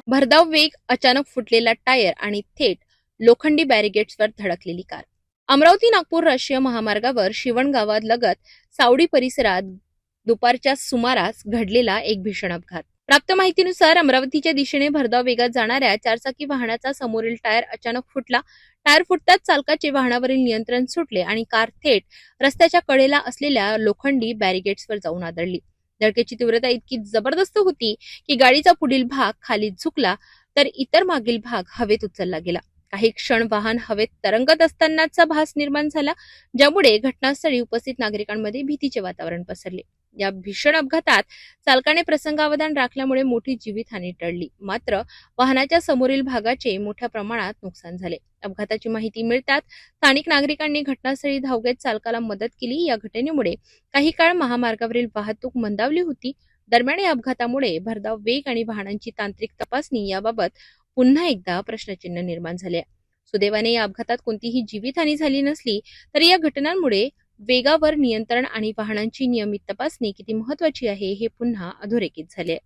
भरधाव वेग, अचानक फुटलेला टायर आणि थेट लोखंडी बॅरिगेट्सवर धडकलेली कार. अमरावती नागपूर राष्ट्रीय महामार्गावर शिवण गावालगत सावडी परिसरात दुपारच्या सुमारास घडलेला एक भीषण अपघात. प्राप्त माहितीनुसार अमरावतीच्या दिशेने भरधाव वेगात जाणाऱ्या चारचाकी वाहनाचा समोरील टायर अचानक फुटला. टायर फुटताच चालकाचे वाहनावरील नियंत्रण सुटले आणि कार थेट रस्त्याच्या कडेला असलेल्या लोखंडी बॅरिगेट्सवर जाऊन आदळली. धडकेची तीव्रता इतकी जबरदस्त होती की गाडीचा पुढील भाग खाली झुकला तर इतर मागील भाग हवेत उचलला गेला. काही क्षण वाहन हवेत तरंगत असतानाचा भास निर्माण झाला, ज्यामुळे घटनास्थळी उपस्थित नागरिकांमध्ये भीतीचे वातावरण पसरले. या भीषण अपघातात चालकाने प्रसंगावधान राखल्यामुळे मोठी जीवितहानी टळली, मात्र वाहनाच्या समोरील भागाचे मोठ्या प्रमाणात नुकसान झाले. अपघाताची माहिती मिळताच स्थानिक नागरिकांनी घटनास्थळी धाव घेत चालकाला मदत केली. या घटनेमुळे काही काळ महामार्गावरील वाहतूक मंदावली होती. दरम्यान या अपघातामुळे भरधाव वेग आणि वाहनांची तांत्रिक तपासणी याबाबत पुन्हा एकदा प्रश्नचिन्ह निर्माण झाले. सुदैवाने या अपघातात कोणतीही जीवितहानी झाली नसली तरी या घटनांमुळे वेगावर नियंत्रण आणि वाहनांची नियमित तपासणी किती महत्वाची आहे हे पुन्हा अधोरेखित झाले.